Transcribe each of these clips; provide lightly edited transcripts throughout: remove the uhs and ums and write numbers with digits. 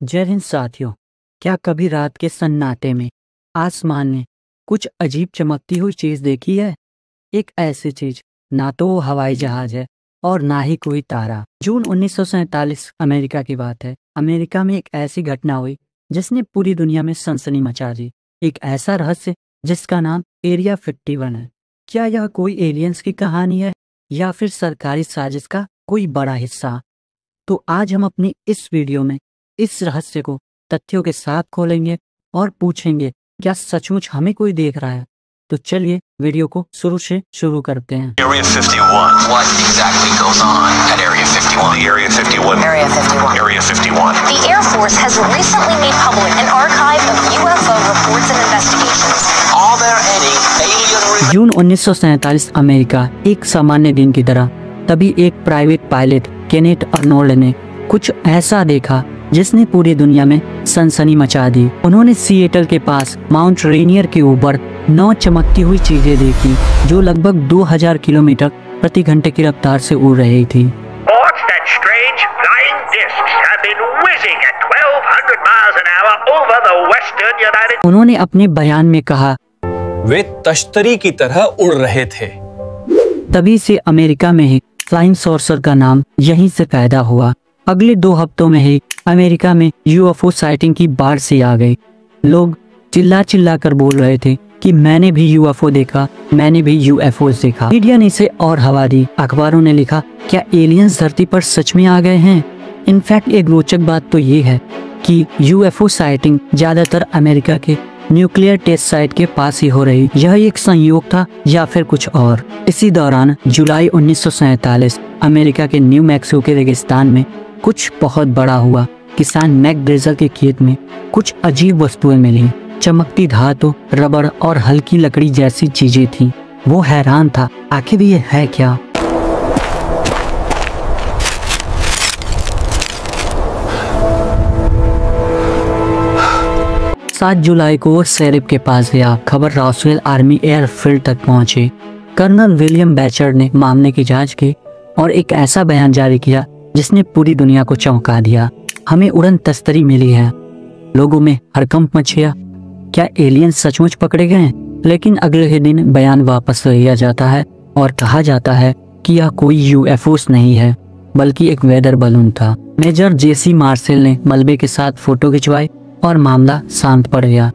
जय हिंद साथियों। क्या कभी रात के सन्नाटे में आसमान में कुछ अजीब चमकती हुई चीज देखी है? एक ऐसी चीज ना तो वो हवाई जहाज है और ना ही कोई तारा। जून 1947 अमेरिका की बात है। अमेरिका में एक ऐसी घटना हुई जिसने पूरी दुनिया में सनसनी मचा दी। एक ऐसा रहस्य जिसका नाम एरिया 51 है। क्या यह कोई एलियंस की कहानी है या फिर सरकारी साजिश का कोई बड़ा हिस्सा? तो आज हम अपनी इस वीडियो में इस रहस्य को तथ्यों के साथ खोलेंगे और पूछेंगे क्या सचमुच हमें कोई देख रहा है। तो चलिए वीडियो को शुरू से शुरू करते हैं। Area 51. What exactly goes on at Area 51? Area 51. Area 51. Area 51. The Air Force has recently made public an archive of UFO reports and investigations. Are there any alien? June 1947 America एक सामान्य दिन की तरह। तभी एक प्राइवेट पायलट केनेथ अर्नोल्ड ने कुछ ऐसा देखा जिसने पूरी दुनिया में सनसनी मचा दी। उन्होंने सिएटल के पास माउंट रेनियर के ऊपर 9 चमकती हुई चीजें देखी जो लगभग 2000 किलोमीटर प्रति घंटे की रफ्तार से उड़ रही थी। Reports that strange flying discs have been whizzing at 1200 miles an hour over the western United. उन्होंने अपने बयान में कहा वे तश्तरी की तरह उड़ रहे थे। तभी से अमेरिका में ही फ्लाइंग सॉर्सर का नाम यहीं से पैदा हुआ। अगले 2 हफ्तों में ही अमेरिका में यूएफओ साइटिंग की बाढ़ से आ गई। लोग चिल्ला कर बोल रहे थे कि मैंने भी यूएफओ देखा, मैंने भी यूएफओ देखा। मीडिया ने इसे और हवा दी। अखबारों ने लिखा क्या एलियंस धरती पर सच में आ गए हैं। इनफैक्ट एक रोचक बात तो ये है कि यूएफओ साइटिंग ज्यादातर अमेरिका के न्यूक्लियर टेस्ट साइट के पास ही हो रही। यह एक संयोग था या फिर कुछ और। इसी दौरान जुलाई 1947 अमेरिका के न्यू मैक्सिको के रेगिस्तान में कुछ बहुत बड़ा हुआ। किसान मैक ग्रेजर के खेत में कुछ अजीब वस्तुएं मिली। चमकती धातु, रबड़ और हल्की लकड़ी जैसी चीजें थीं। वो हैरान था, आखिर ये है क्या? सात जुलाई को वो शेरिफ के पास गया। खबर रॉसवेल आर्मी एयरफील्ड तक पहुंची। कर्नल विलियम बैचर ने मामले की जांच की और एक ऐसा बयान जारी किया जिसने पूरी दुनिया को चौंका दिया। हमें उड़न तस्तरी मिली है। लोगों में हड़कंप मच गया। क्या एलियन सचमुच पकड़े गए? लेकिन अगले ही दिन बयान वापस लिया जाता है और कहा जाता है कि यह कोई यूएफओस नहीं है बल्कि एक वेदर बलून था। मेजर जेसी मार्शल ने मलबे के साथ फोटो खिंचवाई और मामला शांत पड़ गया।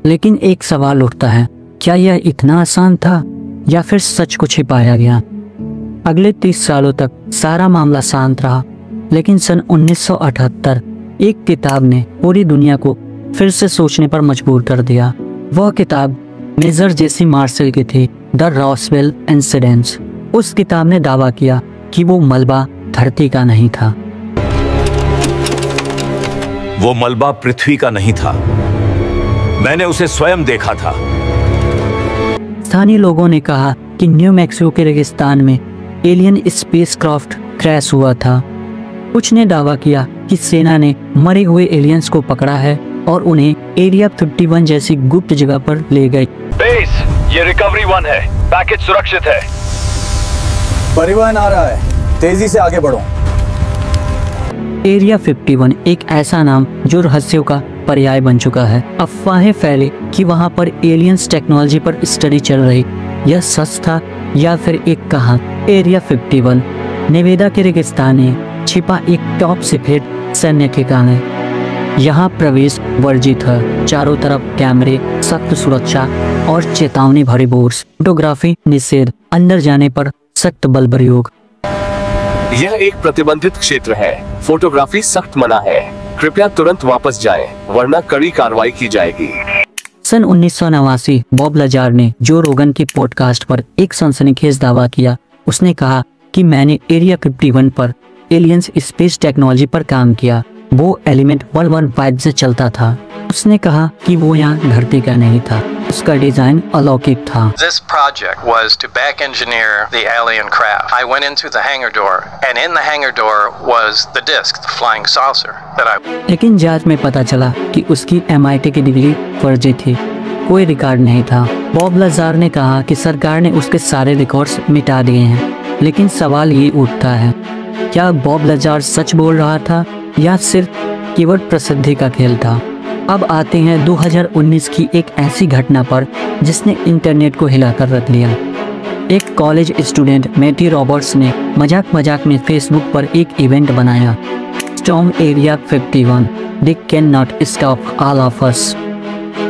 लेकिन एक सवाल उठता है, क्या यह इतना आसान था या फिर सच को छिपाया गया? अगले 30 सालों तक सारा मामला शांत रहा। लेकिन सन 1978 एक किताब ने पूरी दुनिया को फिर से सोचने पर मजबूर कर दिया। वह किताब मेजर जेसी मार्शल की थी, द रॉसवेल इंसिडेंट्स। उस किताब ने दावा किया कि वो मलबा धरती का नहीं था। वो मलबा पृथ्वी का नहीं था। मैंने उसे स्वयं देखा था। स्थानीय लोगों ने कहा कि न्यू मैक्सिको के रेगिस्तान में एलियन स्पेसक्राफ्ट क्रैश हुआ था। कुछ ने दावा किया कि सेना ने मरे हुए एलियंस को पकड़ा है और उन्हें एरिया 51 जैसी गुप्त जगह पर ले गए। बेस, ये रिकवरी 1 है। पैकेज सुरक्षित है। परिवहन आ रहा है, तेजी से आगे बढ़ो। एरिया 51 एक ऐसा नाम जो रहस्यों का पर्याय बन चुका है। अफवाहें फैले कि वहां पर एलियंस टेक्नोलॉजी पर स्टडी चल रही। यह सच था या फिर एक कहानी? एरिया 51 नेवेदा के रेगिस्तान में छिपा एक टॉप सीक्रेट सैन्य ठिकाना है। यहाँ प्रवेश वर्जित है। चारों तरफ कैमरे, सख्त सुरक्षा और चेतावनी भरे बोर्ड्स। फोटोग्राफी निषेध, अंदर जाने पर सख्त बल प्रयोग। यह एक प्रतिबंधित क्षेत्र है। फोटोग्राफी सख्त मना है। कृपया तुरंत वापस जाएं, वरना कड़ी कार्रवाई की जाएगी। सन 1989 बॉब लजार ने जो रोगन के पॉडकास्ट पर एक सनसनीखेज दावा किया। उसने कहा कि मैंने एरिया 51 पर एलियंस स्पेस टेक्नोलॉजी पर काम किया। वो एलिमेंट 115 से चलता था। उसने कहा कि वो यहाँ धरती का नहीं था। उसका डिजाइन अलौकिक था। This project was to back engineer the alien craft. I went into the hangar door, and in the hangar door was the disc, the flying saucer that I. लेकिन जांच में पता चला कि उसकी MIT की डिग्री फर्जी थी। कोई रिकॉर्ड नहीं था। बॉब लजार ने कहा कि सरकार ने उसके सारे रिकॉर्ड्स मिटा दिए हैं। लेकिन सवाल ये उठता है, क्या बॉब लजार सच बोल रहा था या सिर्फ केवल प्रसिद्धि का खेल था। अब आते हैं 2019 की एक ऐसी घटना पर जिसने इंटरनेट को हिलाकर रख लिया। एक कॉलेज स्टूडेंट मैटी रॉबर्ट्स ने मजाक में फेसबुक पर एक इवेंट बनाया, storm area 51, they can not stop all of us.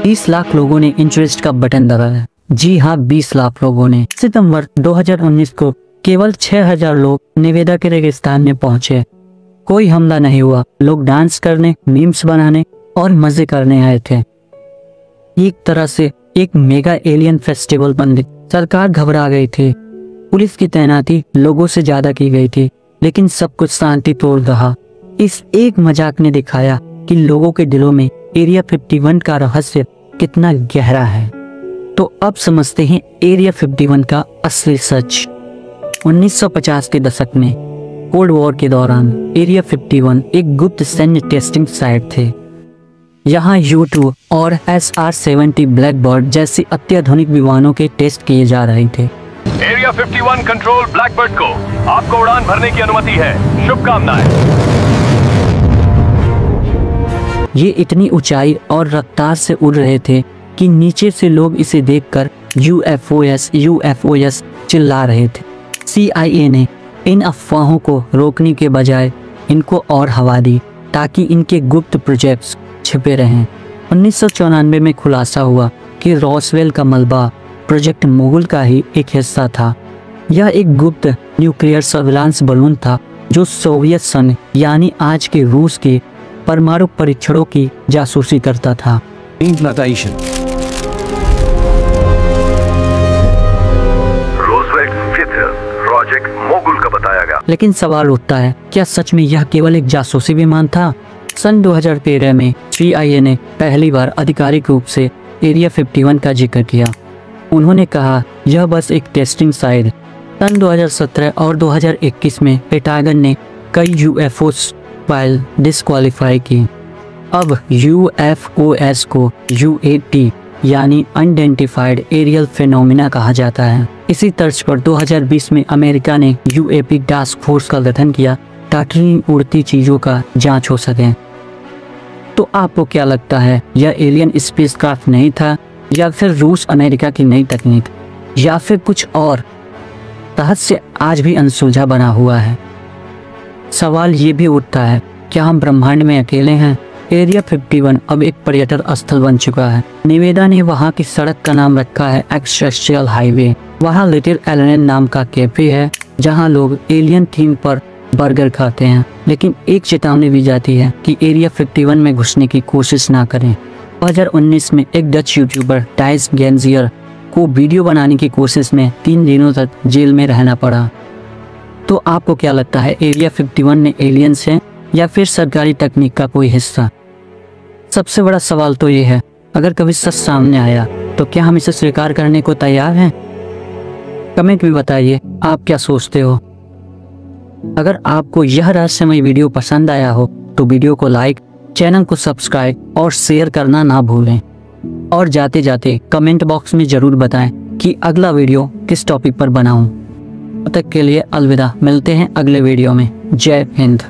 20 lakh लोगों ने इंटरेस्ट का बटन दबाया। जी हाँ, 20 लाख लोगों ने। सितंबर 2019 को केवल 6000 लोग नेवेदा के रेगिस्तान में पहुंचे। कोई हमला नहीं हुआ, लोग डांस करने, मीम्स बनाने और मजे करने आए थे। एक तरह से एक मेगा एलियन फेस्टिवल बन गई। सरकार घबरा गई थी, पुलिस की तैनाती लोगों से ज्यादा की गई थी, लेकिन सब कुछ शांति तोड़ रहा। इस एक मजाक ने दिखाया कि लोगों के दिलों में एरिया 51 का रहस्य कितना गहरा है। तो अब समझते हैं एरिया 51 का असली सच। 1950 के दशक में कोल्ड वॉर के दौरान एरिया 51 एक गुप्त सैन्य टेस्टिंग साइट थे। यहाँ U-2 और SR-70 ब्लैकबर्ड जैसी अत्याधुनिक विमानों के टेस्ट किए जा रहे थे। एरिया 51 कंट्रोल ब्लैकबर्ड को आपको उड़ान भरने की अनुमति है, शुभकामनाएं। ये इतनी ऊंचाई और रफ्तार से उड़ रहे थे कि नीचे से लोग इसे देखकर UFOs चिल्ला रहे थे। CIA ने इन अफवाहों को रोकने के बजाय इनको और हवा दी ताकि इनके गुप्त प्रोजेक्ट्स छिपे रहें। 1994 में खुलासा हुआ कि रॉसवेल का मलबा प्रोजेक्ट मोगुल का ही एक हिस्सा था। यह एक गुप्त न्यूक्लियर सर्विलांस बलून था जो सोवियत संघ यानी आज के रूस के परमाणु परीक्षणों की जासूसी करता था। प्रोजेक्ट मोगुल का बताया गया। लेकिन सवाल उठता है, क्या सच में यह केवल एक जासूसी विमान था? सन 2013 में CIA ने पहली बार आधिकारिक रूप से एरिया 51 का जिक्र किया। उन्होंने कहा यह बस एक टेस्टिंग साइट। सन 2017 और 2021 में पेंटागन ने कई UFOs फाइल डिस्क्वालीफाई की। अब UFOs को UAP यानी अनआइडेंटिफाइड एरियल फेनोमेना कहा जाता है। इसी तर्ज पर 2020 में अमेरिका ने UAP टास्क फोर्स का गठन किया ताकि उड़ती चीजों का जांच हो सके। तो आपको क्या लगता है, यह एलियन स्पेसक्राफ्ट नहीं था, या फिर रूस अमेरिका की नई तकनीक, या फिर कुछ और? रहस्य आज भी अनसुलझा बना हुआ है। सवाल ये भी उठता है, क्या हम ब्रह्मांड में अकेले हैं? एरिया 51 अब एक पर्यटन स्थल बन चुका है। नेवेदा ने वहाँ की सड़क का नाम रखा है एक्सट्रेस्ट्रियल हाईवे। वहाँ लिटिल एलियन नाम का कैफे है जहाँ लोग एलियन थीम पर बर्गर खाते हैं। लेकिन एक चेतावनी दी जाती है कि एरिया 51 में घुसने की कोशिश ना करें। 2019 में एक डच यूट्यूबर टाइस गेंजियर को वीडियो बनाने की कोशिश में 3 दिनों तक जेल में रहना पड़ा। तो आपको क्या लगता है, एरिया 51 में एलियंस हैं या फिर सरकारी तकनीक का कोई हिस्सा? सबसे बड़ा सवाल तो ये है, अगर कभी सच सामने आया तो क्या हम इसे स्वीकार करने को तैयार हैं? कमेंट में बताइए आप क्या सोचते हो। अगर आपको यह रहस्यमय वीडियो पसंद आया हो तो वीडियो को लाइक, चैनल को सब्सक्राइब और शेयर करना ना भूलें। और जाते जाते कमेंट बॉक्स में जरूर बताएं कि अगला वीडियो किस टॉपिक पर बनाऊं। तब तक के लिए अलविदा, मिलते हैं अगले वीडियो में। जय हिंद।